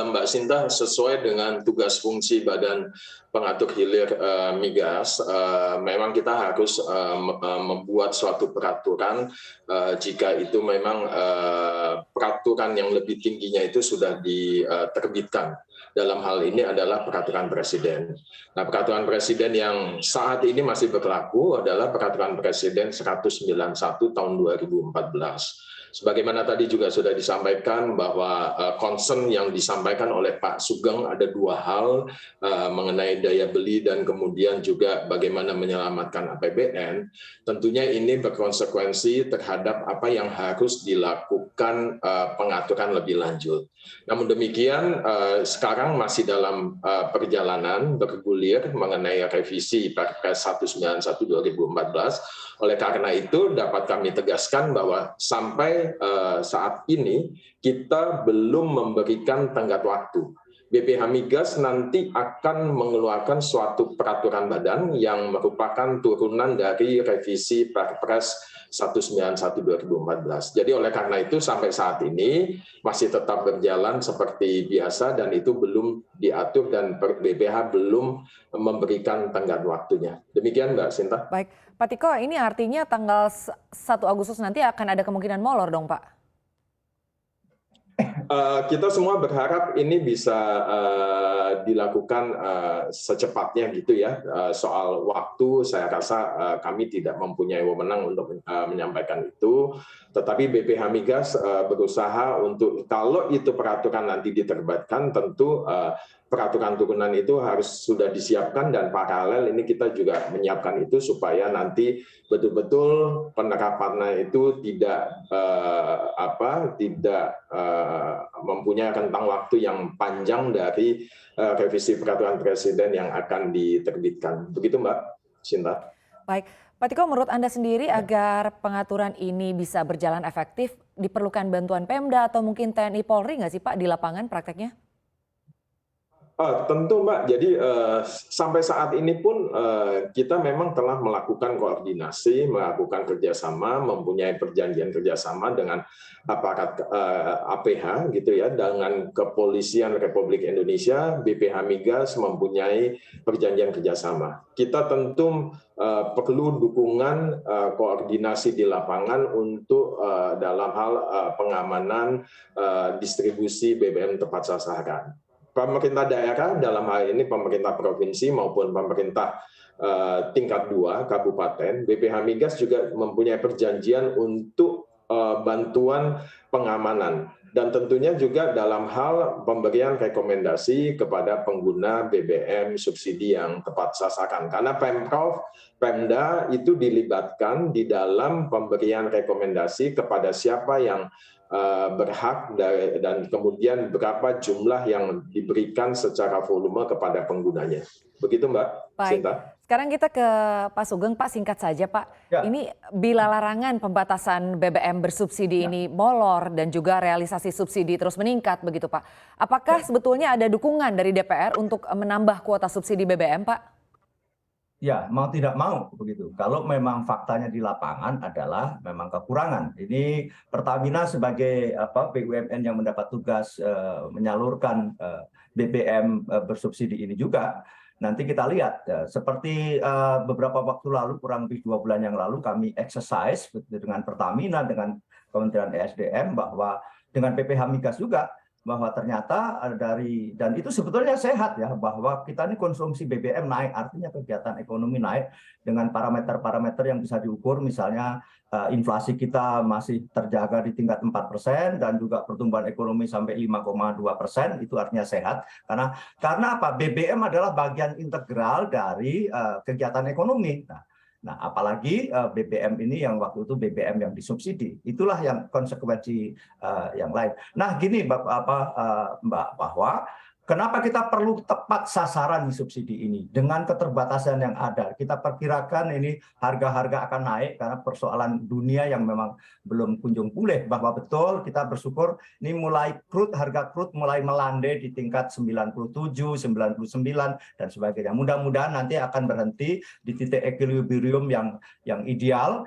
Mbak Sinta, sesuai dengan tugas fungsi Badan Pengatur Hilir Migas, memang kita harus membuat suatu peraturan jika itu memang peraturan yang lebih tingginya itu sudah diterbitkan. Dalam hal ini adalah peraturan presiden. Nah, peraturan presiden yang saat ini masih berlaku adalah peraturan presiden 191 tahun 2014. Sebagaimana tadi juga sudah disampaikan bahwa concern yang disampaikan oleh Pak Sugeng ada dua hal mengenai daya beli dan kemudian juga bagaimana menyelamatkan APBN. Tentunya ini berkonsekuensi terhadap apa yang harus dilakukan pengaturan lebih lanjut. Namun demikian sekarang masih dalam perjalanan bergulir mengenai revisi Perpres 191/2014. Oleh karena itu dapat kami tegaskan bahwa sampai saat ini kita belum memberikan tenggat waktu. BPH Migas nanti akan mengeluarkan suatu peraturan badan yang merupakan turunan dari revisi Perpres 191/2014. Jadi oleh karena itu sampai saat ini masih tetap berjalan seperti biasa dan itu belum diatur dan BPH belum memberikan tenggat waktunya. Demikian Mbak Sinta. Baik, Pak Tiko, ini artinya tanggal 1 Agustus nanti akan ada kemungkinan molor dong Pak? Kita semua berharap ini bisa dilakukan secepatnya gitu ya. Soal waktu saya rasa kami tidak mempunyai wewenang untuk menyampaikan itu. Tetapi BPH Migas berusaha untuk kalau itu peraturan nanti diterbitkan tentu peraturan turunan itu harus sudah disiapkan dan paralel ini kita juga menyiapkan itu supaya nanti betul-betul penerapannya itu tidak mempunyai rentang waktu yang panjang dari revisi peraturan presiden yang akan diterbitkan. Begitu Mbak Sinta. Baik, Pak Tiko, menurut Anda sendiri agar pengaturan ini bisa berjalan efektif diperlukan bantuan Pemda atau mungkin TNI Polri nggak sih Pak di lapangan prakteknya? Tentu Mbak, jadi sampai saat ini pun kita memang telah melakukan koordinasi, melakukan kerjasama, mempunyai perjanjian kerjasama dengan aparat APH gitu ya, dengan Kepolisian Republik Indonesia, BPH Migas mempunyai perjanjian kerjasama. Kita tentu perlu dukungan koordinasi di lapangan untuk dalam hal pengamanan distribusi BBM tepat sasaran. Pemerintah daerah dalam hal ini pemerintah provinsi maupun pemerintah tingkat 2 kabupaten, BPH Migas juga mempunyai perjanjian untuk bantuan pengamanan dan tentunya juga dalam hal pemberian rekomendasi kepada pengguna BBM subsidi yang tepat sasaran karena Pemprov, Pemda itu dilibatkan di dalam pemberian rekomendasi kepada siapa yang berhak dan kemudian berapa jumlah yang diberikan secara volume kepada penggunanya. Begitu Mbak Sinta. Sekarang kita ke Pak Sugeng, Pak, singkat saja Pak. Ya. Ini bila larangan pembatasan BBM bersubsidi ini molor dan juga realisasi subsidi terus meningkat begitu Pak. Apakah sebetulnya ada dukungan dari DPR untuk menambah kuota subsidi BBM Pak? Ya, mau tidak mau begitu. Kalau memang faktanya di lapangan adalah memang kekurangan. Ini Pertamina sebagai BUMN yang mendapat tugas menyalurkan BBM bersubsidi ini juga. Nanti kita lihat seperti beberapa waktu lalu, kurang lebih 2 bulan yang lalu kami exercise dengan Pertamina, dengan Kementerian ESDM bahwa dengan PPH Migas juga bahwa ternyata dan itu sebetulnya sehat ya, bahwa kita ini konsumsi BBM naik, artinya kegiatan ekonomi naik dengan parameter-parameter yang bisa diukur, misalnya inflasi kita masih terjaga di tingkat 4% dan juga pertumbuhan ekonomi sampai 5,2%, itu artinya sehat karena apa? BBM adalah bagian integral dari kegiatan ekonomi. Nah, apalagi BBM ini yang waktu itu BBM yang disubsidi, itulah yang konsekuensi yang lain. Nah, gini Mbak, bahwa kenapa kita perlu tepat sasaran di subsidi ini dengan keterbatasan yang ada. Kita perkirakan ini harga-harga akan naik karena persoalan dunia yang memang belum kunjung pulih. Bahwa betul kita bersyukur ini harga crude mulai melandai di tingkat 97, 99 dan sebagainya. Mudah-mudahan nanti akan berhenti di titik equilibrium yang ideal